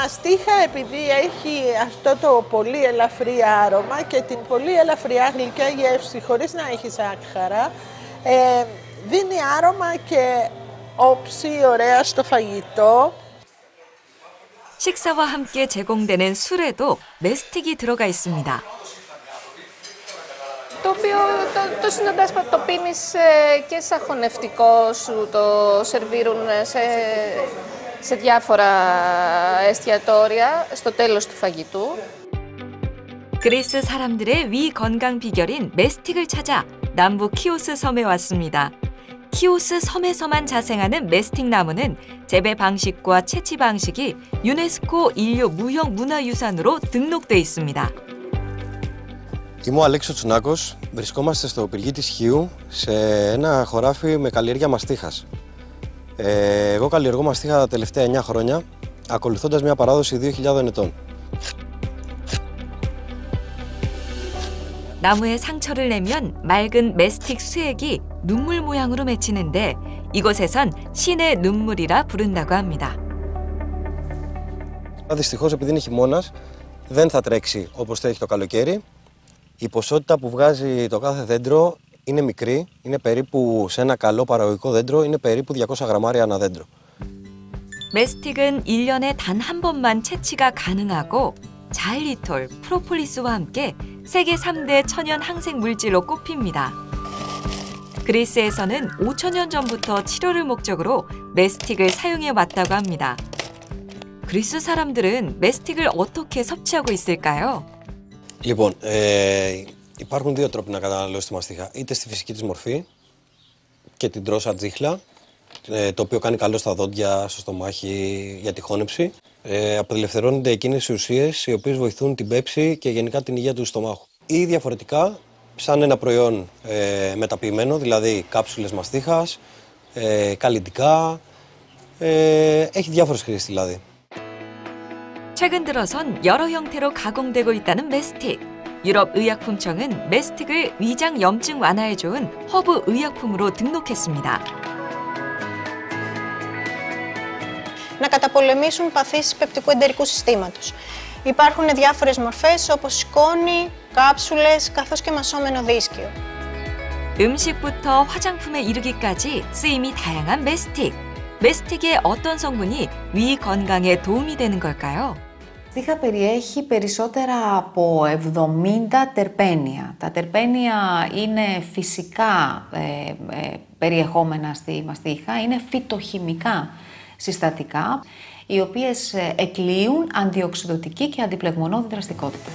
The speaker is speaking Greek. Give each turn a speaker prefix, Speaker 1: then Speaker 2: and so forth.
Speaker 1: μαστίχα, επειδή έχει αυτό το πολύ ελαφρύ άρωμα και την πολύ ελαφριά γλυκιά γεύση χωρίς να έχει σάκχαρα, δίνει άρωμα και όψη ωραία στο φαγητό.
Speaker 2: 식사와 함께 제공되는 술에도 메스틱이 들어가 있습니다.
Speaker 3: Το οποίο το συναντάς, το πίνεις και σαν χωνευτικό, σου το σερβίρουν σε διάφορα εστιατόρια στο τέλος του φαγητού.
Speaker 2: 그리스 사람들의 위 건강 비결인 메스틱을 찾아 남부 키오스 섬에 왔습니다. 키오스 섬에서만 자생하는 메스틱 나무는 재배 방식과 채취 방식이 유네스코 인류 무형 문화유산으로 등록돼 있습니다.
Speaker 4: Είμαι ο Αλέξης Τσουνάκος. Βρισκόμαστε στο πυργί της Χίου σε ένα χωράφι με καλλιέργεια μαστίχας. Εγώ καλλιεργώ μαστίχα τα τελευταία 9 χρόνια, ακολουθώντας μια παράδοση 2.000 ετών.
Speaker 2: 나무에 상처를 내면 맑은 메스틱 수액이 눈물 모양으로 맺히는데 이곳에선 신의 눈물이라 부른다고 합니다.
Speaker 4: Δυστυχώς, επειδή είναι χειμώνας, δεν θα τρέξει όπως τρέχει το καλοκαίρι. Η ποσότητα που βγάζει το κάθε δέντρο είναι μικρή, είναι περίπου σε ένα καλό παραγωγικό δέντρο, είναι περίπου 200 γραμμάρια ανά δέντρο.
Speaker 2: 메스틱은 1년에 단 한 번만 채취가 가능하고 자일리톨, 프로폴리스와 함께 세계 3대 천연 항생 물질로 꼽힙니다. 그리스에서는 5,000년 전부터 치료를 목적으로 메스틱을 사용해 왔다고 합니다. 그리스 사람들은 메스틱을 어떻게 섭취하고 있을까요?
Speaker 4: Λοιπόν, υπάρχουν δύο τρόποι να καταναλώσεις τη μαστίχα. Είτε στη φυσική της μορφή και την τρως ατζίχλα, το οποίο κάνει καλό στα δόντια, στο στομάχι, για τη χώνεψη. Απελευθερώνονται εκείνες οι ουσίες οι οποίες βοηθούν την πέψη και γενικά την υγεία του στομάχου. Ή διαφορετικά, σαν ένα προϊόν μεταποιημένο, δηλαδή κάψουλες μαστίχας, καλλυντικά, έχει διάφορες χρήσεις δηλαδή.
Speaker 2: 최근 들어선 여러 형태로 가공되고 있다는 메스틱. 유럽 의약품청은 메스틱을 위장 염증 완화에 좋은 허브 의약품으로 등록했습니다.
Speaker 5: Να καταπολεμήσουν παθήσεις πεπτικού εντερικού συστήματος. Υπάρχουν διάφορες μορφές όπως σκόνη, κάψουλες καθώς και μασόμενο δίσκιο.
Speaker 2: 음식부터 화장품에 이르기까지 쓰임이 다양한 메스틱. 메스틱의 어떤 성분이 위 건강에 도움이 되는 걸까요?
Speaker 6: Η μαστίχα περιέχει περισσότερα από 70 τερπένια. Τα τερπένια είναι φυσικά περιεχόμενα στη μαστίχα, είναι φυτοχημικά συστατικά, οι οποίες εκλείουν αντιοξυδωτική και αντιπλεγμονώδη δραστικότητα.